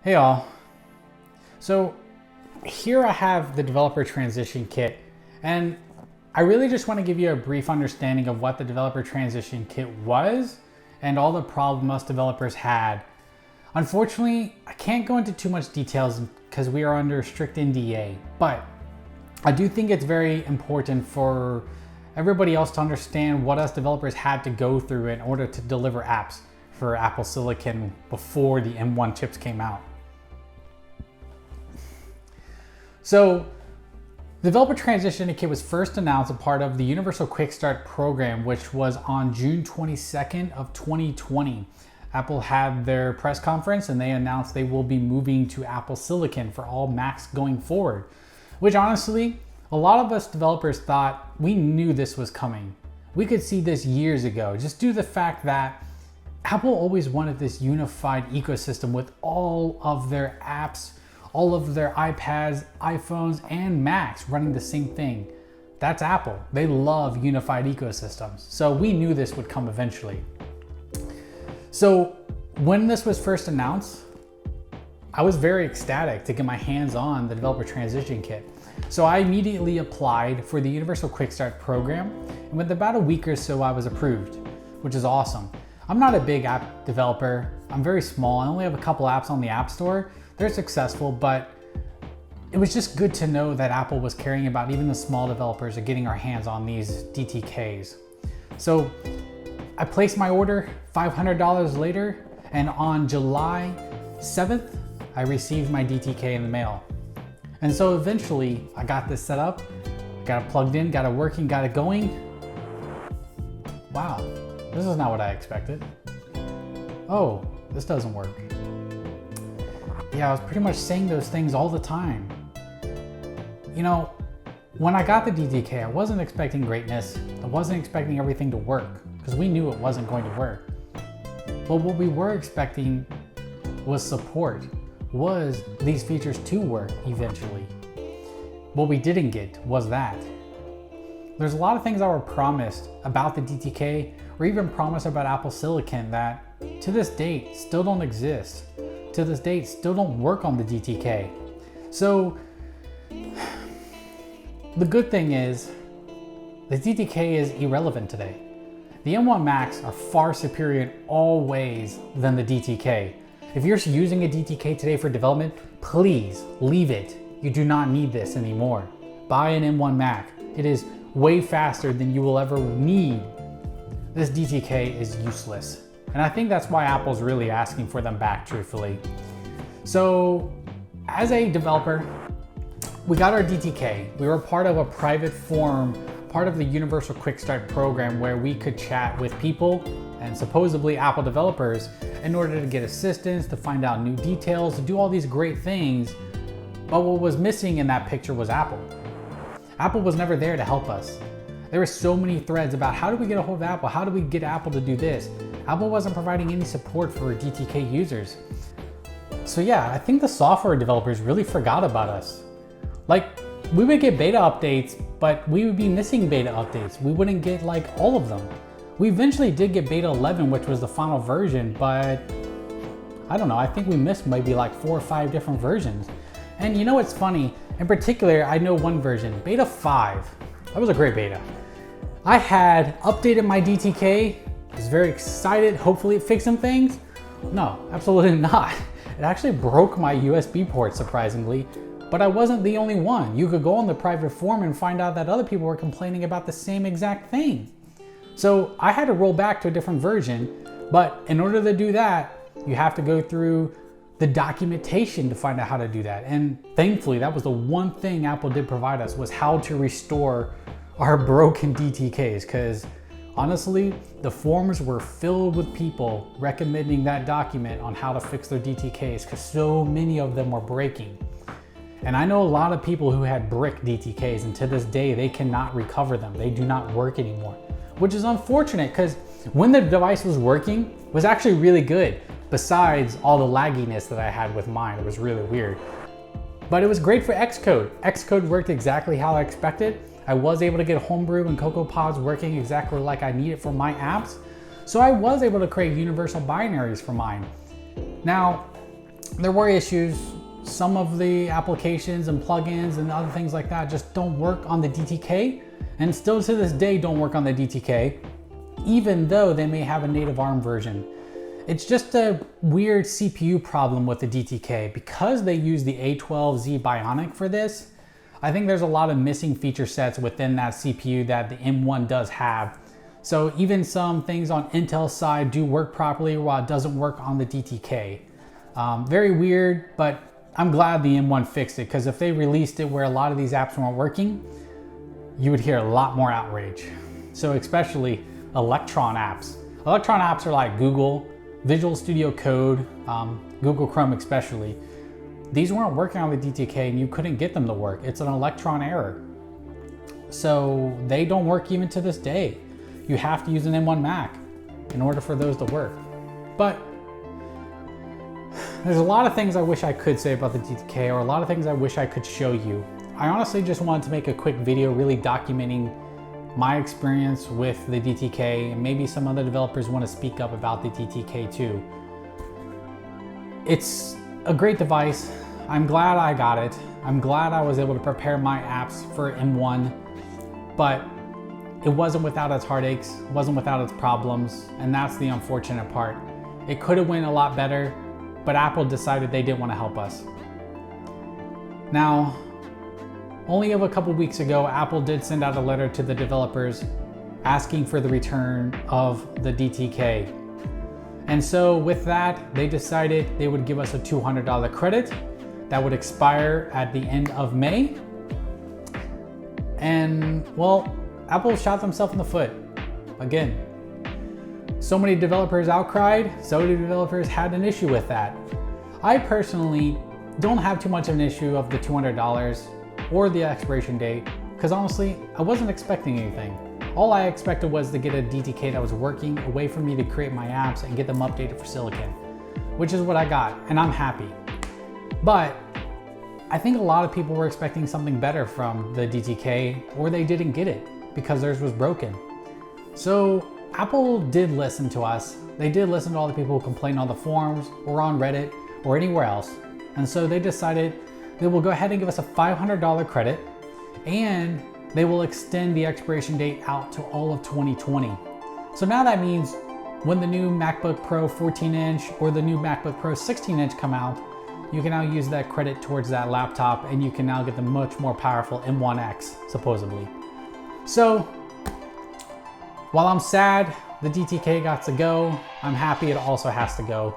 Hey all. So here I have the developer transition kit, and I really just want to give you a brief understanding of what the developer transition kit was and all the problems us developers had. Unfortunately, I can't go into too much details because we are under strict NDA, but I do think it's very important for everybody else to understand what us developers had to go through in order to deliver apps for Apple Silicon before the M1 chips came out. So, the Developer Transition Kit was first announced as part of the Universal Quick Start program, which was on June 22nd of 2020. Apple had their press conference and they announced they will be moving to Apple Silicon for all Macs going forward, which honestly, a lot of us developers thought we knew this was coming. We could see this years ago, just due to the fact that Apple always wanted this unified ecosystem with all of their apps, all of their iPads, iPhones, and Macs running the same thing. That's Apple. They love unified ecosystems. So we knew this would come eventually. So when this was first announced, I was very ecstatic to get my hands on the Developer Transition Kit. So I immediately applied for the Universal Quick Start program, and within about a week or so I was approved, which is awesome. I'm not a big app developer. I'm very small. I only have a couple apps on the App Store. They're successful, but it was just good to know that Apple was caring about even the small developers and getting our hands on these DTKs. So I placed my order $500 later, and on July 7th, I received my DTK in the mail. And so eventually I got this set up, got it plugged in, got it working, got it going. Wow, this is not what I expected. Oh, this doesn't work. Yeah, I was pretty much saying those things all the time. You know, when I got the DTK, I wasn't expecting greatness. I wasn't expecting everything to work because we knew it wasn't going to work. But what we were expecting was support, was these features to work eventually. What we didn't get was that. There's a lot of things that were promised about the DTK or even promised about Apple Silicon that to this date still don't exist. To this date still don't work on the DTK. So the good thing is the DTK is irrelevant today. The M1 Macs are far superior in all ways than the DTK. If you're using a DTK today for development, please leave it. You do not need this anymore. Buy an M1 Mac. It is way faster than you will ever need. This DTK is useless. And I think that's why Apple's really asking for them back, truthfully. So as a developer, we got our DTK. We were part of a private forum, part of the Universal Quick Start program where we could chat with people and supposedly Apple developers in order to get assistance, to find out new details, to do all these great things. But what was missing in that picture was Apple. Apple was never there to help us. There were so many threads about how do we get a hold of Apple? How do we get Apple to do this? Apple wasn't providing any support for DTK users. So yeah, I think the software developers really forgot about us. Like, we would get beta updates, but we would be missing beta updates. We wouldn't get like all of them. We eventually did get beta 11, which was the final version, but I don't know, I think we missed maybe like 4 or 5 different versions. And you know what's funny? In particular, I know one version, beta 5. That was a great beta. I had updated my DTK, I was very excited, hopefully it fixed some things. No, absolutely not. It actually broke my USB port, surprisingly, but I wasn't the only one. You could go on the private forum and find out that other people were complaining about the same exact thing. So I had to roll back to a different version, but in order to do that, you have to go through the documentation to find out how to do that. And thankfully, that was the one thing Apple did provide us, was how to restore our broken DTKs, because honestly, the forums were filled with people recommending that document on how to fix their DTKs because so many of them were breaking. And I know a lot of people who had brick DTKs, and to this day, they cannot recover them. They do not work anymore, which is unfortunate because when the device was working, it was actually really good. Besides all the lagginess that I had with mine, it was really weird. But it was great for Xcode. Xcode worked exactly how I expected. I was able to get Homebrew and CocoaPods working exactly like I needed for my apps. So I was able to create universal binaries for mine. Now, there were issues. Some of the applications and plugins and other things like that just don't work on the DTK, and still to this day don't work on the DTK, even though they may have a native ARM version. It's just a weird CPU problem with the DTK. Because they use the A12Z Bionic for this, I think there's a lot of missing feature sets within that CPU that the M1 does have. So even some things on Intel's side do work properly while it doesn't work on the DTK. Very weird, but I'm glad the M1 fixed it, because if they released it where a lot of these apps weren't working, you would hear a lot more outrage. So especially Electron apps. Electron apps are like Google, Visual Studio Code, Google Chrome especially. These weren't working on the DTK and you couldn't get them to work. It's an Electron error. So they don't work even to this day. You have to use an M1 Mac in order for those to work. But there's a lot of things I wish I could say about the DTK, or a lot of things I wish I could show you. I honestly just wanted to make a quick video really documenting my experience with the DTK, and maybe some other developers want to speak up about the DTK too. It's a great device. I'm glad I got it. I'm glad I was able to prepare my apps for M1, but it wasn't without its heartaches, it wasn't without its problems, and that's the unfortunate part. It could have went a lot better, but Apple decided they didn't want to help us. Now, only a couple weeks ago, Apple did send out a letter to the developers asking for the return of the DTK. And so with that, they decided they would give us a $200 credit that would expire at the end of May. And well, Apple shot themselves in the foot again. So many developers outcried, so many developers had an issue with that. I personally don't have too much of an issue of the $200 or the expiration date, because honestly, I wasn't expecting anything. All I expected was to get a DTK that was working, a way for me to create my apps and get them updated for Silicon, which is what I got, and I'm happy. But I think a lot of people were expecting something better from the DTK, or they didn't get it because theirs was broken. So Apple did listen to us. They did listen to all the people who complained on the forums or on Reddit or anywhere else. And so they decided they will go ahead and give us a $500 credit, and they will extend the expiration date out to all of 2020. So now that means when the new MacBook Pro 14-inch or the new MacBook Pro 16-inch come out, you can now use that credit towards that laptop, and you can now get the much more powerful M1X, supposedly. So while I'm sad the DTK got to go, I'm happy it also has to go.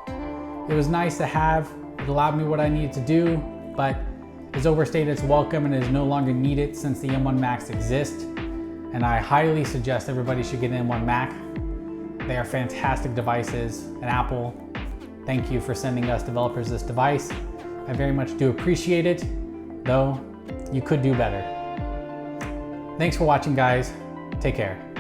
It was nice to have, it allowed me what I needed to do, but it's overstayed its welcome and is no longer needed since the M1 Macs exist. And I highly suggest everybody should get an M1 Mac. They are fantastic devices, and Apple, thank you for sending us developers this device. I very much do appreciate it, though you could do better. Thanks for watching, guys. Take care.